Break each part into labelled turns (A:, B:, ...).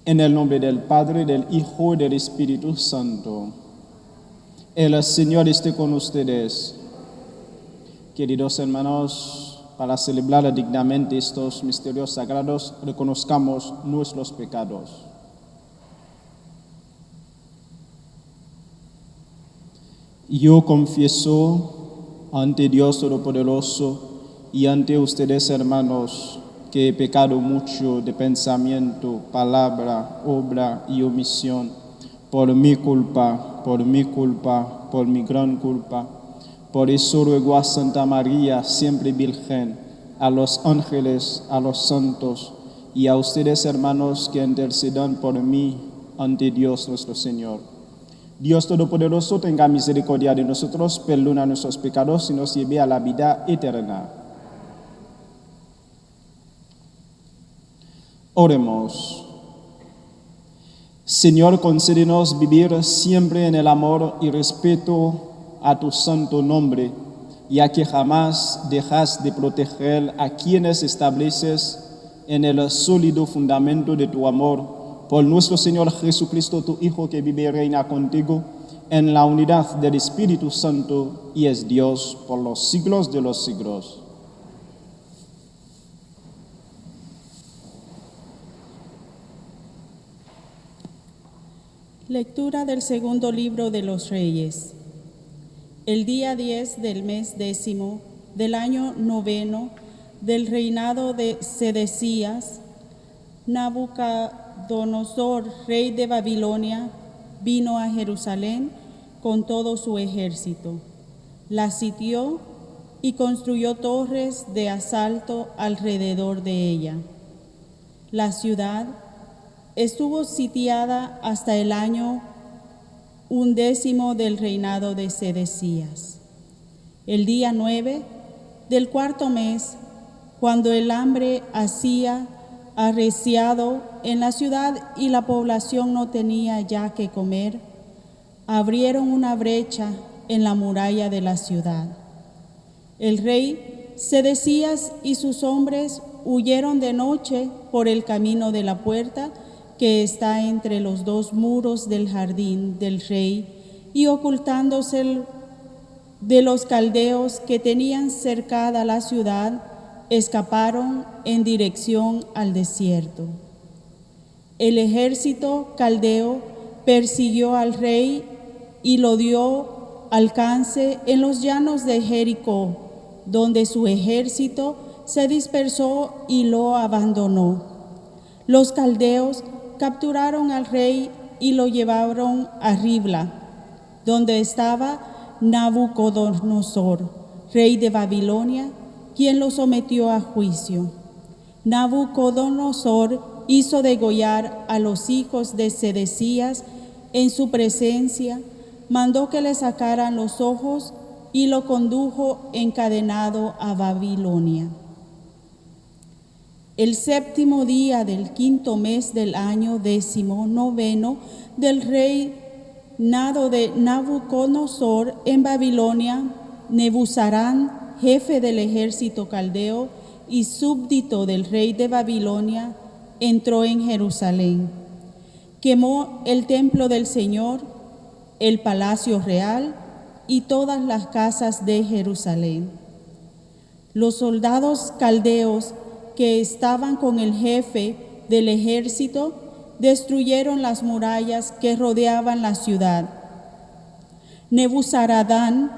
A: En el nombre del Padre, del Hijo y del Espíritu Santo. El Señor esté con ustedes. Queridos hermanos, para celebrar dignamente estos misterios sagrados, reconozcamos nuestros pecados. Yo confieso ante Dios Todopoderoso y ante ustedes, hermanos, que he pecado mucho de pensamiento, palabra, obra y omisión, por mi culpa, por mi gran culpa. Por eso ruego a Santa María, siempre Virgen, a los ángeles, a los santos y a ustedes, hermanos, que intercedan por mí ante Dios nuestro Señor. Dios Todopoderoso tenga misericordia de nosotros, perdona nuestros pecados y nos lleve a la vida eterna. Oremos. Señor, concédenos vivir siempre en el amor y respeto a tu santo nombre, ya que jamás dejas de proteger a quienes estableces en el sólido fundamento de tu amor, por nuestro Señor Jesucristo, tu Hijo, que vive y reina contigo en la unidad del Espíritu Santo y es Dios por los siglos de los siglos.
B: Lectura del segundo libro de los Reyes. El día 10 del mes 10 del año 9 del reinado de Sedecías, Nabucodonosor, rey de Babilonia, vino a Jerusalén con todo su ejército. La sitió y construyó torres de asalto alrededor de ella. La ciudad estuvo sitiada hasta el año 11 del reinado de Sedecías. El día 9 del cuarto mes, cuando el hambre hacía arreciado en la ciudad y la población no tenía ya que comer, abrieron una brecha en la muralla de la ciudad. El rey Sedecías y sus hombres huyeron de noche por el camino de la puerta que está entre los dos muros del jardín del rey, y ocultándose de los caldeos que tenían cercada la ciudad, escaparon en dirección al desierto. El ejército caldeo persiguió al rey y lo dio alcance en los llanos de Jericó, donde su ejército se dispersó y lo abandonó. Los caldeos capturaron al rey y lo llevaron a Ribla, donde estaba Nabucodonosor, rey de Babilonia, quien lo sometió a juicio. Nabucodonosor hizo degollar a los hijos de Sedecías en su presencia, mandó que le sacaran los ojos y lo condujo encadenado a Babilonia. El 7º día del 5º mes del año 19 del reinado de Nabucodonosor en Babilonia, Nebuzarán, jefe del ejército caldeo y súbdito del rey de Babilonia, entró en Jerusalén. Quemó el templo del Señor, el palacio real y todas las casas de Jerusalén. Los soldados caldeos que estaban con el jefe del ejército destruyeron las murallas que rodeaban la ciudad. Nebuzaradán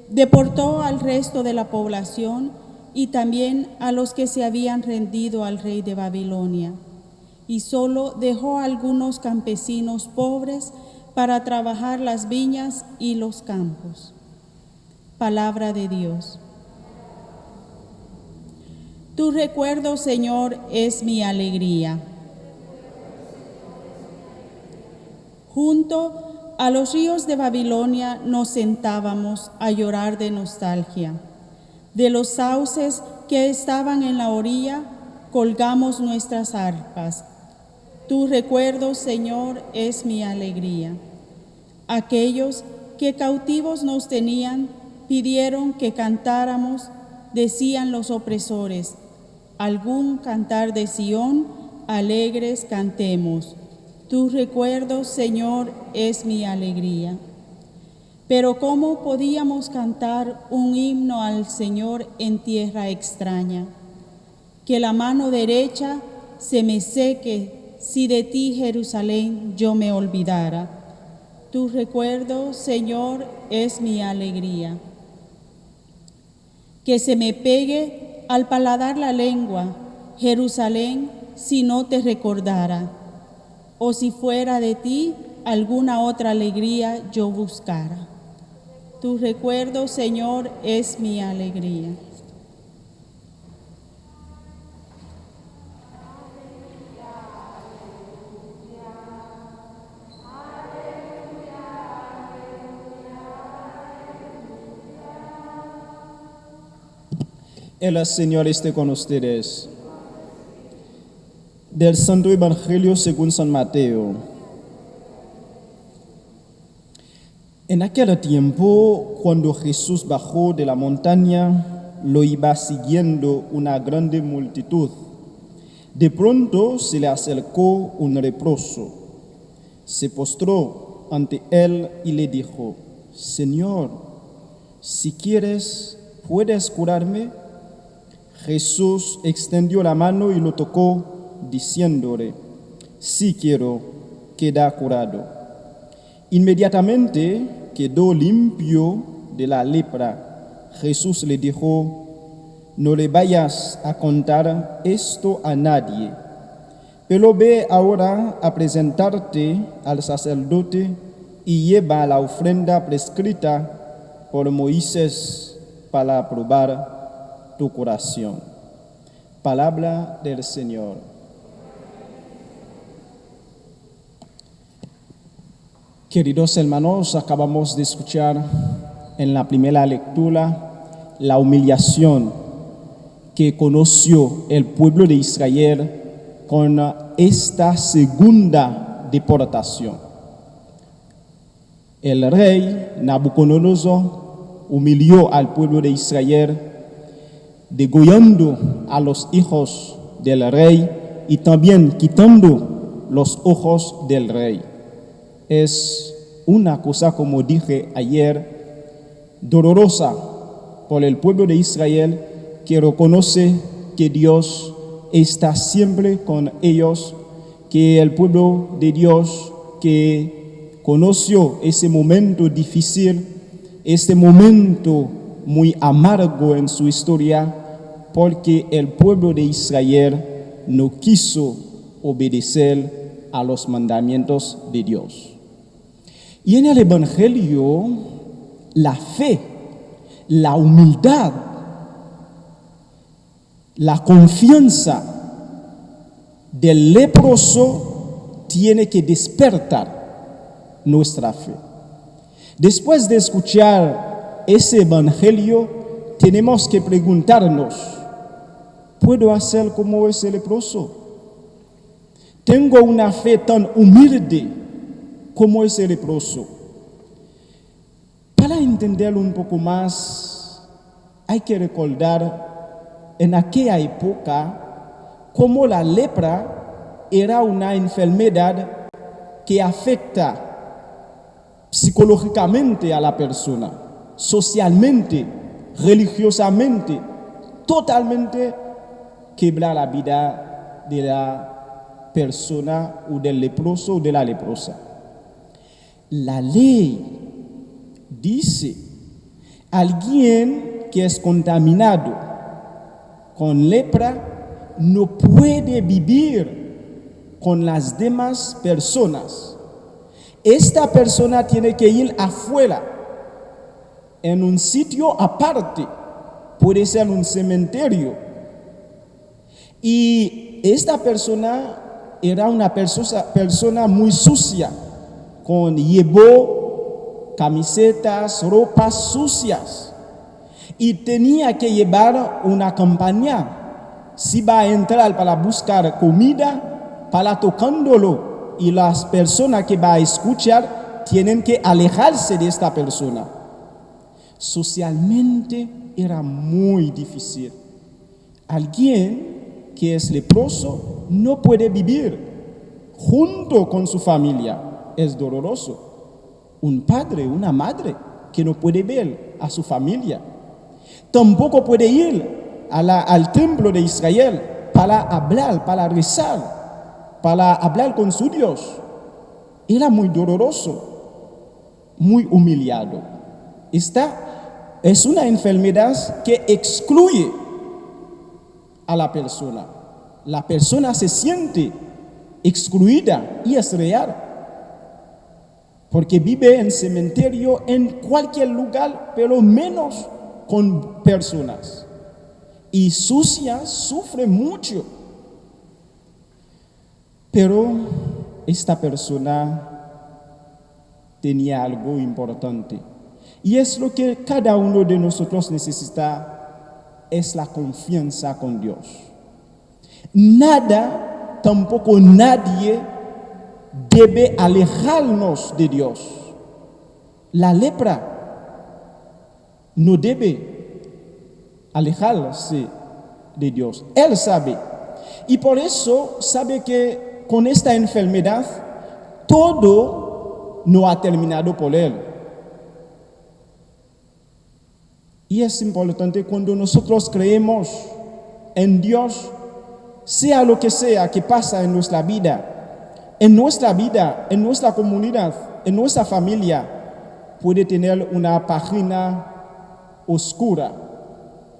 B: deportó al resto de la población y también a los que se habían rendido al rey de Babilonia, y solo dejó a algunos campesinos pobres para trabajar las viñas y los campos. Palabra de Dios. Tu recuerdo, Señor, es mi alegría. Junto a los ríos de Babilonia nos sentábamos a llorar de nostalgia. De los sauces que estaban en la orilla, colgamos nuestras arpas. Tu recuerdo, Señor, es mi alegría. Aquellos que cautivos nos tenían pidieron que cantáramos, decían los opresores, algún cantar de Sión alegres cantemos. Tu recuerdo, Señor, es mi alegría. Pero ¿cómo podíamos cantar un himno al Señor en tierra extraña? Que la mano derecha se me seque si de ti, Jerusalén, yo me olvidara. Tu recuerdo, Señor, es mi alegría. Que se me pegue al paladar la lengua, Jerusalén, si no te recordara, o si fuera de ti alguna otra alegría yo buscara. Tu recuerdo, Señor, es mi alegría.
A: El Señor esté con ustedes. Del Santo Evangelio según San Mateo. En aquel tiempo, cuando Jesús bajó de la montaña, lo iba siguiendo una grande multitud. De pronto se le acercó un leproso. Se postró ante él y le dijo: Señor, si quieres, ¿puedes curarme? Jesús extendió la mano y lo tocó, diciéndole: sí quiero, queda curado. Inmediatamente quedó limpio de la lepra. Jesús le dijo: no le vayas a contar esto a nadie, pero ve ahora a presentarte al sacerdote y lleva la ofrenda prescrita por Moisés para probar tu curación. Palabra del Señor. Queridos hermanos, acabamos de escuchar en la primera lectura la humillación que conoció el pueblo de Israel con esta segunda deportación. El rey Nabucodonosor humilló al pueblo de Israel, degollando a los hijos del rey y también quitando los ojos del rey. Es una cosa, como dije ayer, dolorosa por el pueblo de Israel, que reconoce que Dios está siempre con ellos, que el pueblo de Dios que conoció ese momento difícil, este momento muy amargo en su historia, porque el pueblo de Israel no quiso obedecer a los mandamientos de Dios. Y en el Evangelio, la fe, la humildad, la confianza del leproso tiene que despertar nuestra fe. Después de escuchar ese Evangelio, tenemos que preguntarnos: ¿puedo hacer como ese leproso? ¿Tengo una fe tan humilde como ese leproso? Para entenderlo un poco más, hay que recordar en aquella época cómo la lepra era una enfermedad que afecta psicológicamente a la persona, socialmente, religiosamente, totalmente quebra la vida de la persona o del leproso o de la leprosa. La ley dice: alguien que es contaminado con lepra no puede vivir con las demás personas. Esta persona tiene que ir afuera, en un sitio aparte, puede ser un cementerio. Y esta persona era una persona muy sucia, llevó camisetas, ropas sucias, y tenía que llevar una campaña. Si va a entrar para buscar comida, para tocándolo, y las personas que va a escuchar tienen que alejarse de esta persona. Socialmente era muy difícil. Alguien que es leproso no puede vivir junto con su familia. Es doloroso. Un padre, una madre que no puede ver a su familia. Tampoco puede ir al templo de Israel para hablar, para rezar, para hablar con su Dios. Era muy doloroso, muy humillado. Esta es una enfermedad que excluye a la persona. La persona se siente excluida y es real. Porque vive en cementerio en cualquier lugar, pero menos con personas. Y sucia, sufre mucho. Pero esta persona tenía algo importante. Y es lo que cada uno de nosotros necesita, es la confianza con Dios. Nada, tampoco nadie debe alejarnos de Dios. La lepra no debe alejarse de Dios. Él sabe. Y por eso sabe que con esta enfermedad todo no ha terminado por él. Y es importante cuando nosotros creemos en Dios, sea lo que sea que pasa en nuestra vida, en nuestra comunidad, en nuestra familia, puede tener una página oscura,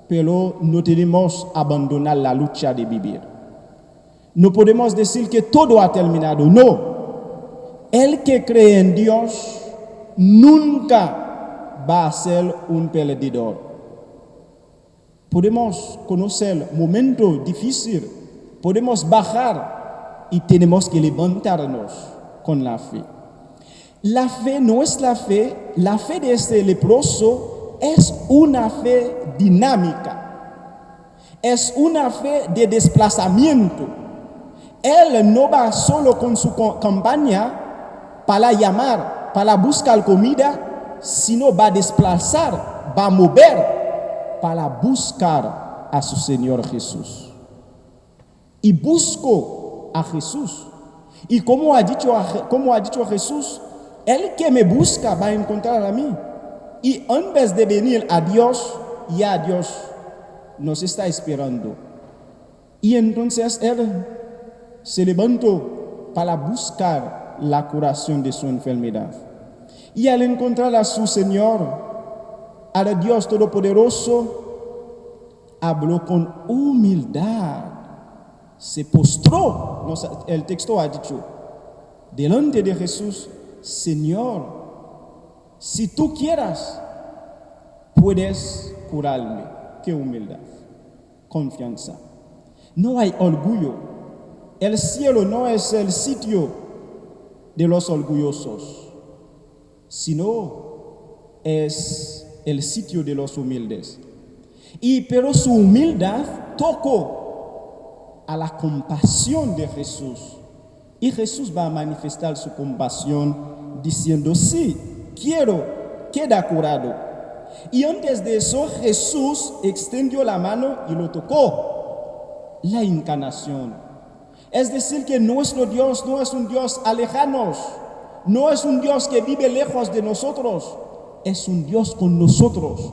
A: pero no tenemos que abandonar la lucha de vivir. No podemos decir que todo ha terminado, no. El que cree en Dios nunca va a ser un perdedor. Podemos conocer momentos difíciles, podemos bajar y tenemos que levantarnos con la fe. La fe, nuestra fe, la fe de este leproso es una fe dinámica, es una fe de desplazamiento. Él no va solo con su campaña para llamar, para buscar comida, sino va a desplazar, va a mover para buscar a su Señor Jesús. Y busco a Jesús. Y como ha dicho Jesús, el que me busca va a encontrar a mí. Y en vez de venir a Dios, ya Dios nos está esperando. Y entonces él se levantó para buscar la curación de su enfermedad. Y al encontrar a su Señor, al Dios Todopoderoso, habló con humildad. Se postró, el texto ha dicho, delante de Jesús: Señor, si tú quieras, puedes curarme. Qué humildad, confianza. No hay orgullo. El cielo no es el sitio de los orgullosos, sino es el sitio de los humildes. Pero su humildad tocó a la compasión de Jesús. Y Jesús va a manifestar su compasión diciendo: sí, quiero, queda curado. Y antes de eso, Jesús extendió la mano y lo tocó. La encarnación. Es decir, que nuestro Dios no es un Dios alejano, no es un Dios que vive lejos de nosotros, es un Dios con nosotros.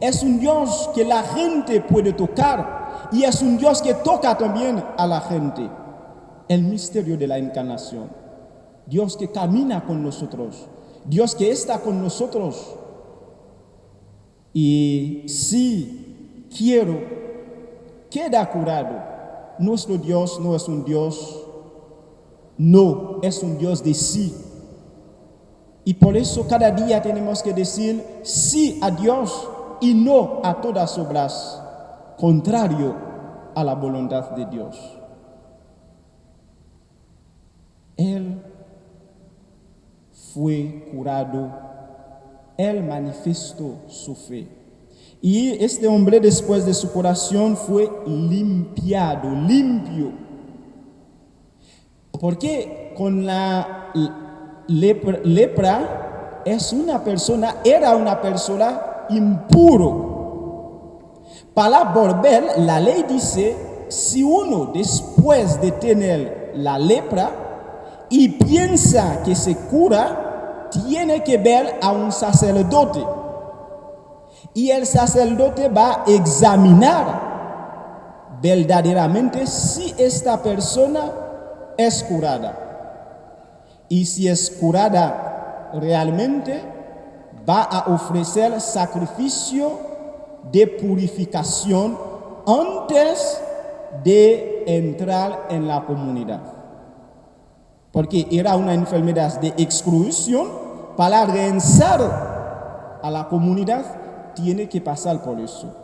A: Es un Dios que la gente puede tocar y es un Dios que toca también a la gente. El misterio de la encarnación. Dios que camina con nosotros, Dios que está con nosotros. Y si quiero, queda curado. Nuestro Dios no es un Dios, no, es un Dios de sí. Y por eso cada día tenemos que decir sí a Dios y no a todas obras contrario a la voluntad de Dios. Él fue curado, él manifestó su fe. Y este hombre, después de su curación, fue limpiado, limpio. Porque con la lepra era una persona impuro. Para volver, la ley dice si uno después de tener la lepra y piensa que se cura, tiene que ver a un sacerdote. Y el sacerdote va a examinar verdaderamente si esta persona es curada. Y si es curada realmente, va a ofrecer sacrificio de purificación antes de entrar en la comunidad. Porque era una enfermedad de exclusión. Para reentrar a la comunidad, tiene que pasar por eso.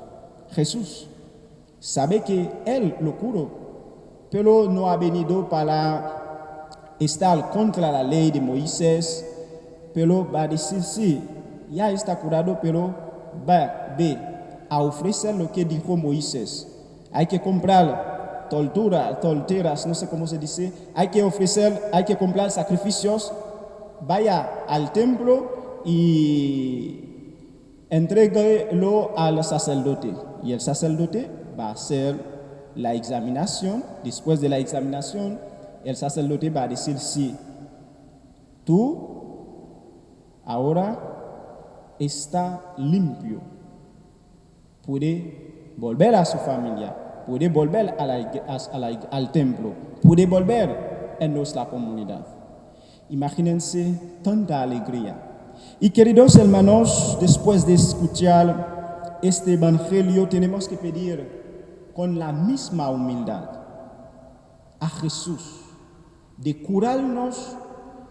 A: Jesús sabe que Él lo curó, pero no ha venido para estar contra la ley de Moisés, pero va a decir, sí, ya está curado, pero ve a ofrecer lo que dijo Moisés. Hay que comprar torturas, no sé cómo se dice, hay que comprar sacrificios, vaya al templo y entréguelo al sacerdote. Y el sacerdote va a hacer la examinación. Después de la examinación, el sacerdote va a decir, sí, tú ahora está limpio, puede volver a su familia, puede volver al templo, puede volver en nuestra comunidad. Imagínense tanta alegría. Y queridos hermanos, después de escuchar este evangelio, tenemos que pedir con la misma humildad a Jesús de curarnos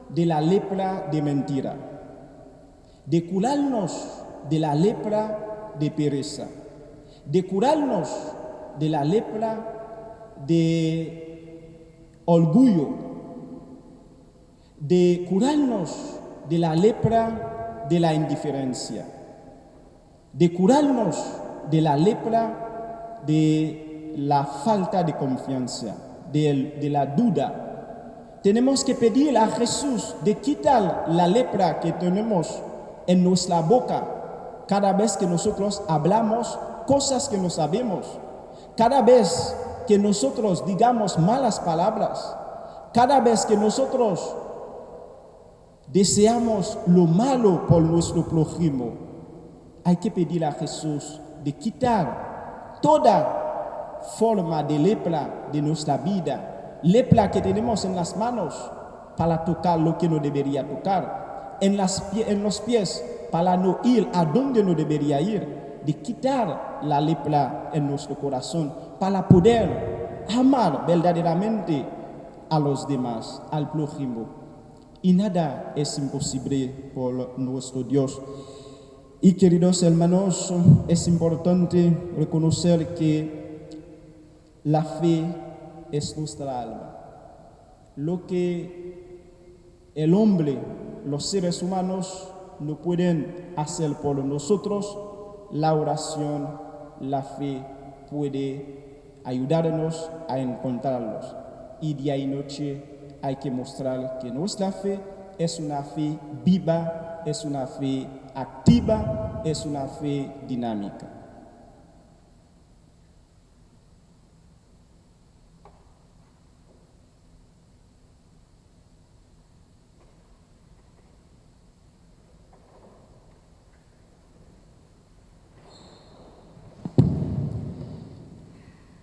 A: de la lepra de mentira, de curarnos de la lepra de pereza, de curarnos de la lepra de orgullo, de curarnos de la lepra de la indiferencia, de curarnos de la lepra de la falta de confianza, de la duda. Tenemos que pedir a Jesús de quitar la lepra que tenemos en nuestra boca cada vez que nosotros hablamos cosas que no sabemos, cada vez que nosotros digamos malas palabras, cada vez que nosotros deseamos lo malo por nuestro prójimo. Hay que pedir a Jesús de quitar toda forma de lepra de nuestra vida, lepra que tenemos en las manos para tocar lo que no debería tocar, en los pies para no ir a donde no debería ir, de quitar la lepra en nuestro corazón para poder amar verdaderamente a los demás, al prójimo. Y nada es imposible por nuestro Dios. Y queridos hermanos, es importante reconocer que la fe es nuestra alma. Lo que el hombre, los seres humanos, no pueden hacer por nosotros, la oración, la fe puede ayudarnos a encontrarlos. Y día y noche hay que mostrar que nuestra fe es una fe viva, es una fe activa, es una fe dinámica.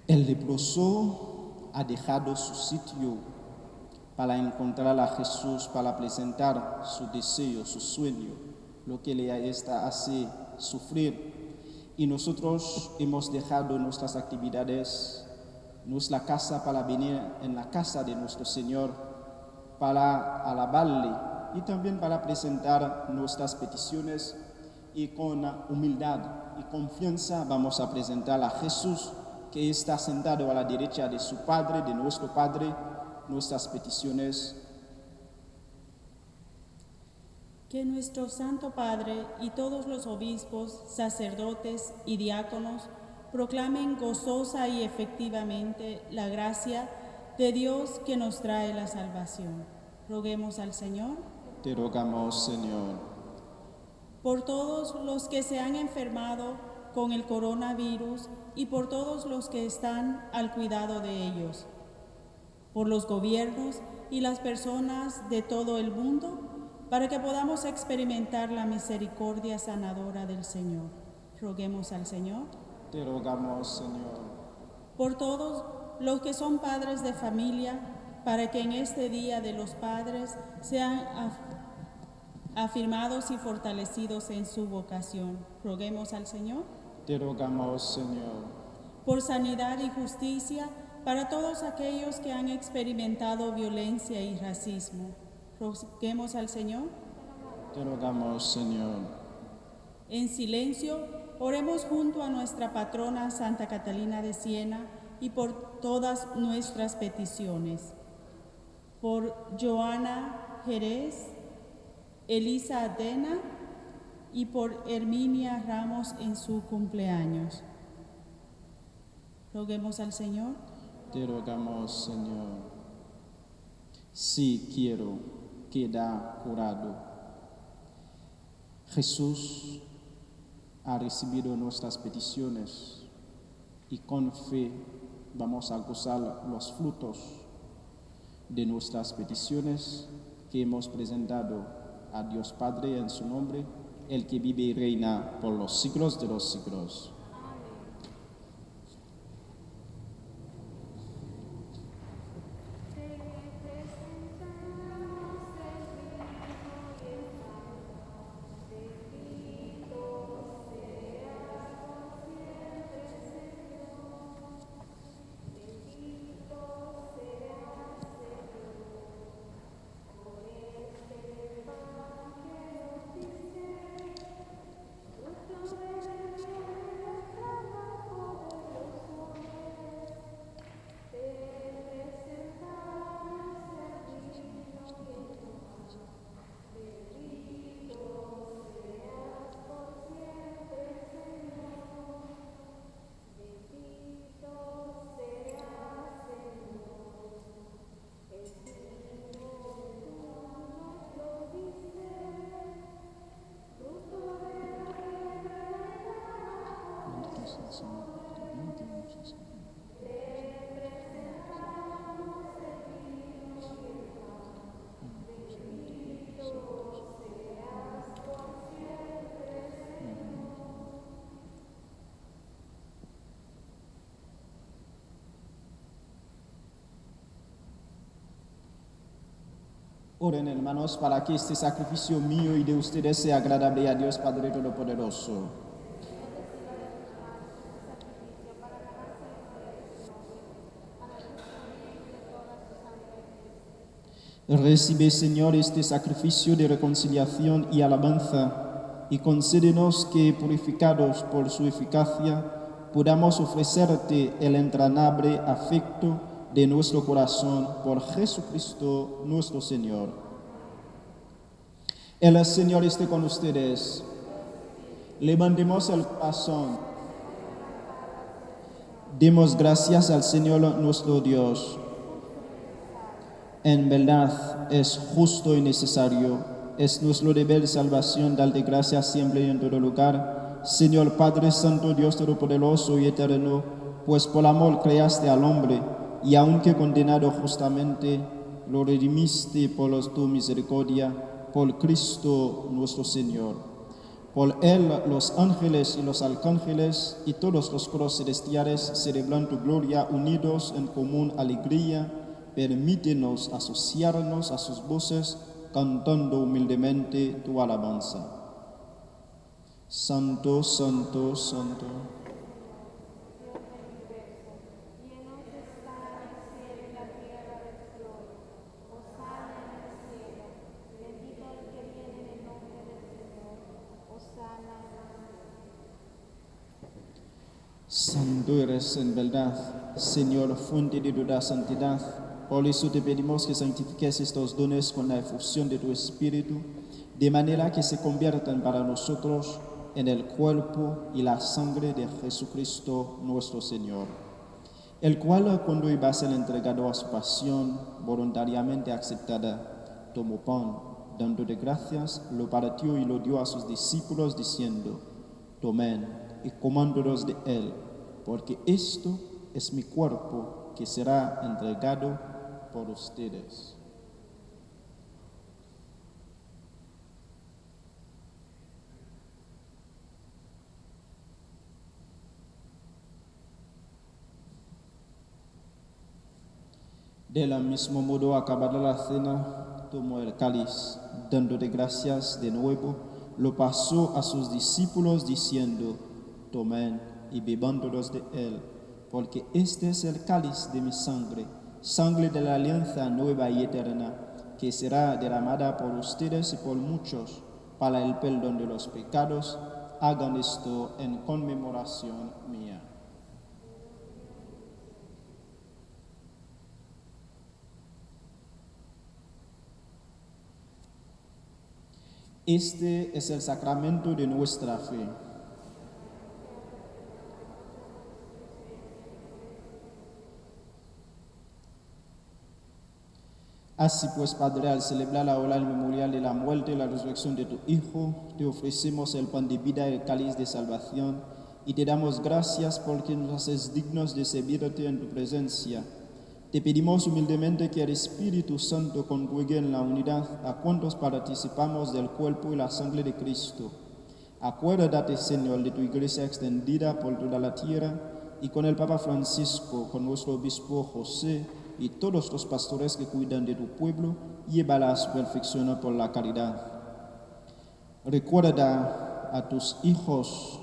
A: El leproso ha dejado su sitio para encontrar a Jesús, para presentar su deseo, su sueño, lo que le hace sufrir. Y nosotros hemos dejado nuestras actividades, nuestra casa, para venir en la casa de nuestro Señor, para alabarle y también para presentar nuestras peticiones. Y con humildad y confianza vamos a presentar a Jesús, que está sentado a la derecha de su Padre, de nuestro Padre, nuestras peticiones.
B: Que nuestro Santo Padre y todos los obispos, sacerdotes y diáconos proclamen gozosa y efectivamente la gracia de Dios que nos trae la salvación. Roguemos al Señor.
A: Te rogamos, Señor.
B: Por todos los que se han enfermado con el coronavirus y por todos los que están al cuidado de ellos, por los gobiernos y las personas de todo el mundo, para que podamos experimentar la misericordia sanadora del Señor. Roguemos al Señor.
A: Te rogamos, Señor.
B: Por todos los que son padres de familia, para que en este Día de los Padres sean afirmados y fortalecidos en su vocación. Roguemos al Señor.
A: Te rogamos, Señor.
B: Por sanidad y justicia para todos aquellos que han experimentado violencia y racismo. Roguemos al Señor.
A: Te rogamos, Señor.
B: En silencio, oremos junto a nuestra patrona Santa Catalina de Siena y por todas nuestras peticiones. Por Joana Jerez, Elisa Adena y por Herminia Ramos en su cumpleaños. Roguemos al Señor.
A: Te rogamos, Señor. Sí quiero quedar curado. Jesús ha recibido nuestras peticiones y con fe vamos a gozar los frutos de nuestras peticiones que hemos presentado a Dios Padre en su nombre, el que vive y reina por los siglos de los siglos. Oren, hermanos, para que este sacrificio mío y de ustedes sea agradable a Dios Padre Todopoderoso. Recibe, Señor, este sacrificio de reconciliación y alabanza, y concédenos que, purificados por su eficacia, podamos ofrecerte el entrañable afecto de nuestro corazón por Jesucristo nuestro Señor. El Señor esté con ustedes. Levantemos el corazón. Demos gracias al Señor nuestro Dios. En verdad es justo y necesario, es nuestro deber de salvación darte gracias siempre y en todo lugar, Señor Padre Santo, Dios Todopoderoso y Eterno, pues por amor creaste al hombre, y aunque condenado justamente, lo redimiste por tu misericordia, por Cristo nuestro Señor. Por él los ángeles y los arcángeles y todos los coros celestiales celebran tu gloria unidos en común alegría. Permítenos asociarnos a sus voces cantando humildemente tu alabanza. Santo, santo, santo. Santo eres en verdad, Señor, fuente de toda santidad. Por eso te pedimos que santifiques estos dones con la efusión de tu Espíritu, de manera que se conviertan para nosotros en el cuerpo y la sangre de Jesucristo nuestro Señor, el cual, cuando iba a ser entregado a su pasión voluntariamente aceptada, tomó pan, dando de gracias, lo partió y lo dio a sus discípulos, diciendo: Tomen y coman todos de él, porque esto es mi cuerpo que será entregado por ustedes. Del mismo modo, acabada la cena, tomó el cáliz, dándole gracias de nuevo, lo pasó a sus discípulos diciendo: tomen y beban todos de él, porque este es el cáliz de mi sangre, sangre de la alianza nueva y eterna, que será derramada por ustedes y por muchos para el perdón de los pecados. Hagan esto en conmemoración mía. Este es el sacramento de nuestra fe. Así pues, Padre, al celebrar ahora el memorial de la muerte y la resurrección de tu Hijo, te ofrecemos el pan de vida y el cáliz de salvación, y te damos gracias porque nos haces dignos de servirte en tu presencia. Te pedimos humildemente que el Espíritu Santo congregue en la unidad a cuantos participamos del cuerpo y la sangre de Cristo. Acuérdate, Señor, de tu iglesia extendida por toda la tierra, y con el Papa Francisco, con nuestro obispo José, y todos los pastores que cuidan de tu pueblo, llévala a su perfección por la caridad. Recuerda a tus hijos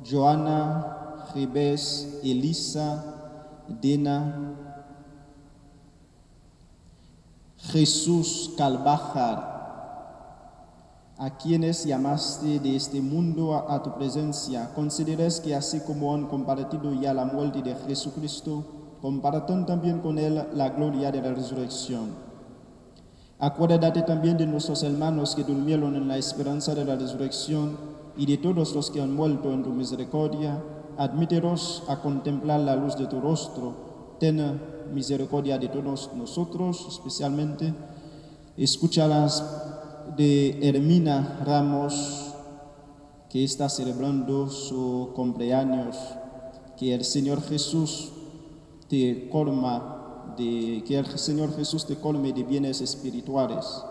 A: Joana, Jebes, Elisa, Dena, Jesús Calvajar, a quienes llamaste de este mundo a tu presencia. Concederes que así como han compartido ya la muerte de Jesucristo, compartan también con él la gloria de la resurrección. Acuérdate también de nuestros hermanos que durmieron en la esperanza de la resurrección y de todos los que han muerto en tu misericordia. Admítelos a contemplar la luz de tu rostro. Ten misericordia de todos nosotros, especialmente. Escúchalas de Hermina Ramos, que está celebrando su cumpleaños. Que el Señor Jesús te colme de bienes espirituales.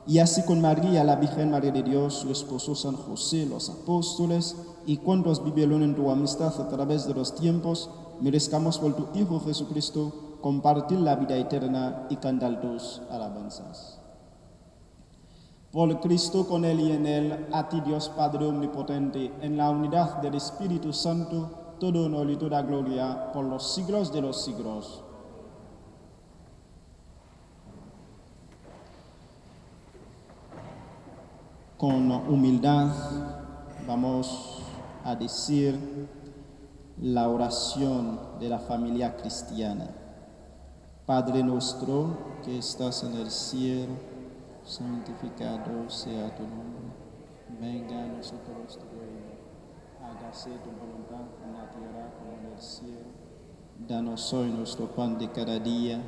A: Y así con María, la Virgen María de Dios, su esposo San José, los apóstoles y cuantos vivieron en tu amistad a través de los tiempos, merezcamos por tu Hijo Jesucristo compartir la vida eterna y cantar tus alabanzas. Por Cristo, con Él y en Él, a ti Dios Padre Omnipotente, en la unidad del Espíritu Santo, todo honor y toda gloria por los siglos de los siglos. Con humildad vamos a decir la oración de la familia cristiana. Padre nuestro que estás en el cielo, santificado sea tu nombre. Venga a nosotros tu reino. Hágase tu voluntad en la tierra como en el cielo. Danos hoy nuestro pan de cada día.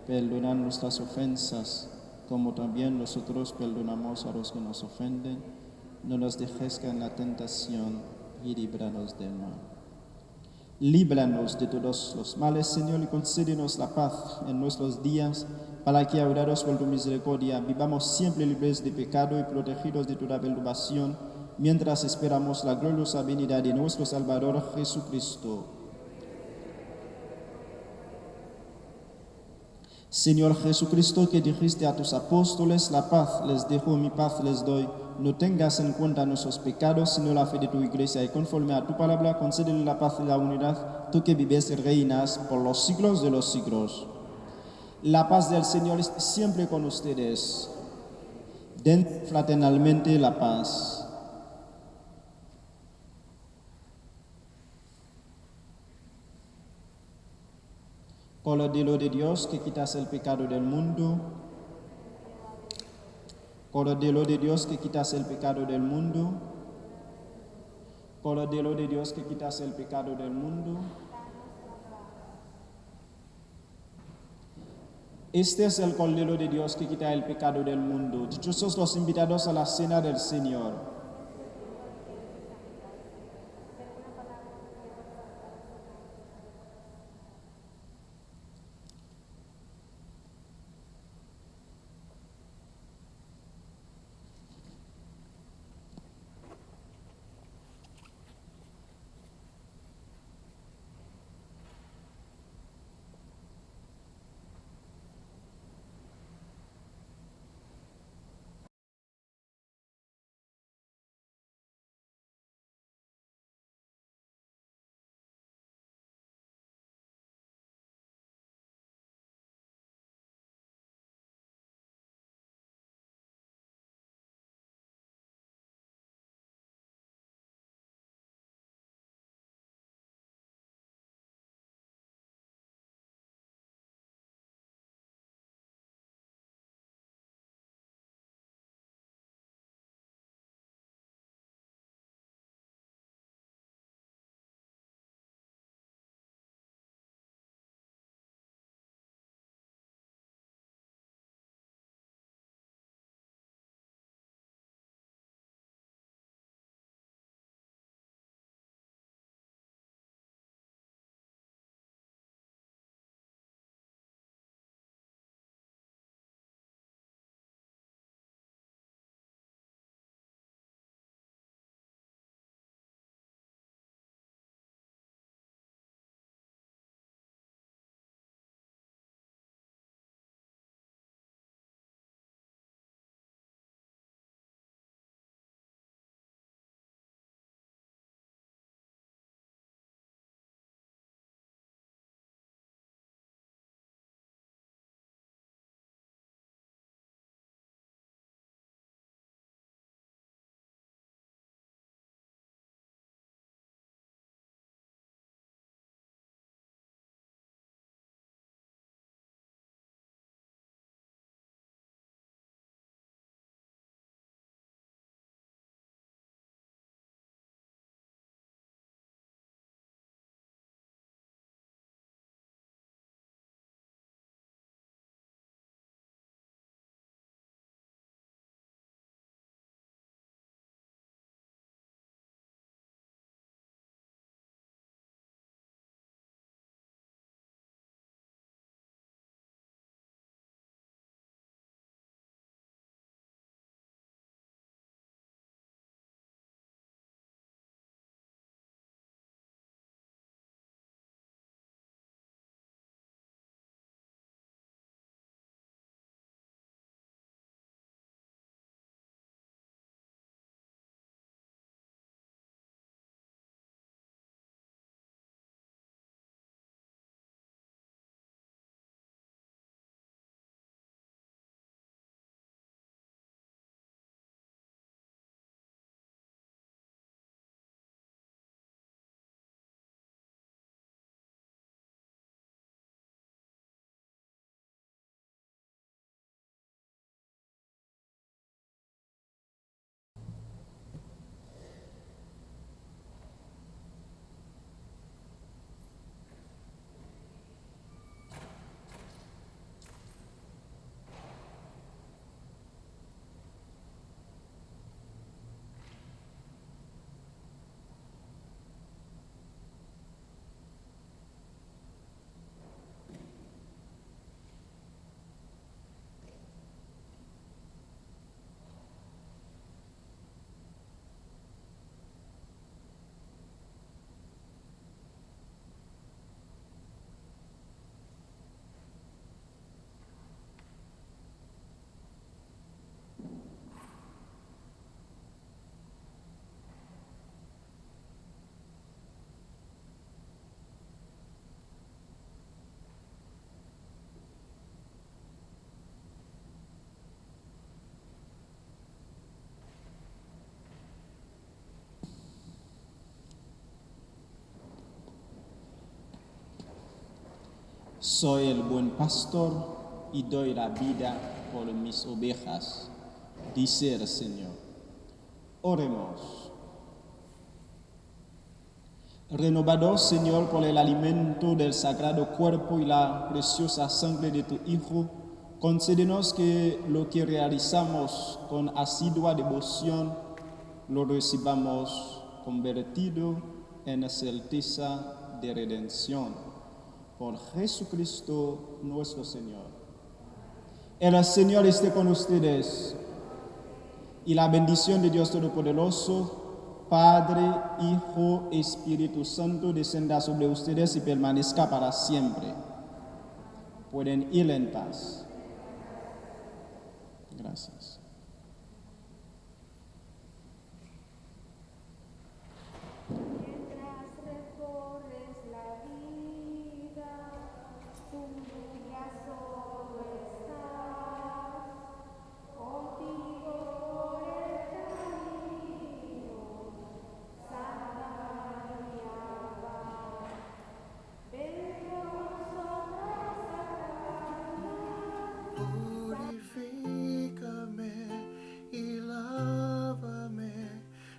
A: Perdona nuestras ofensas, como también nosotros perdonamos a los que nos ofenden. No nos dejes caer en la tentación y líbranos del mal. Líbranos de todos los males, Señor, y concédenos la paz en nuestros días, para que, ayudados por tu misericordia, vivamos siempre libres de pecado y protegidos de toda perturbación, mientras esperamos la gloriosa venida de nuestro Salvador Jesucristo. Señor Jesucristo, que dijiste a tus apóstoles: la paz les dejo, mi paz les doy. No tengas en cuenta nuestros pecados, sino la fe de tu iglesia, y conforme a tu palabra, concédele la paz y la unidad, tú que vives y reinas por los siglos de los siglos. La paz del Señor esté siempre con ustedes. Den fraternalmente la paz. Cordero de Dios, que quitas el pecado del mundo. Cordero de Dios, que quitas el pecado del mundo. Cordero de Dios, que quitas el pecado del mundo. Este es el Cordero de Dios que quita el pecado del mundo. Dichosos los invitados a la cena del Señor. Soy el buen pastor y doy la vida por mis ovejas, dice el Señor. Oremos. Renovador, Señor, por el alimento del sagrado cuerpo y la preciosa sangre de tu Hijo, Concédenos que lo que realizamos con asidua devoción lo recibamos convertido en certeza de redención. Por Jesucristo nuestro Señor. El Señor esté con ustedes y la bendición de Dios Todopoderoso, Padre, Hijo, Espíritu Santo, descienda sobre ustedes y permanezca para siempre. Pueden ir en paz. Gracias.
C: Mientras recorres la vida, tú ya solo estás, contigo por el camino, Santa María va. Ven con nosotras a cantar.
D: Purifícame y lávame,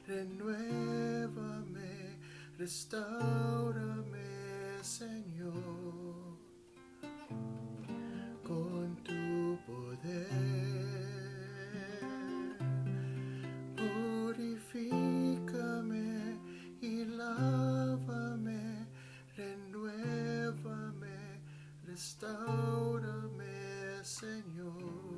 D: renuévame, restáurame, Señor, con tu poder. Purifícame y lávame, renuévame, restáurame, Señor.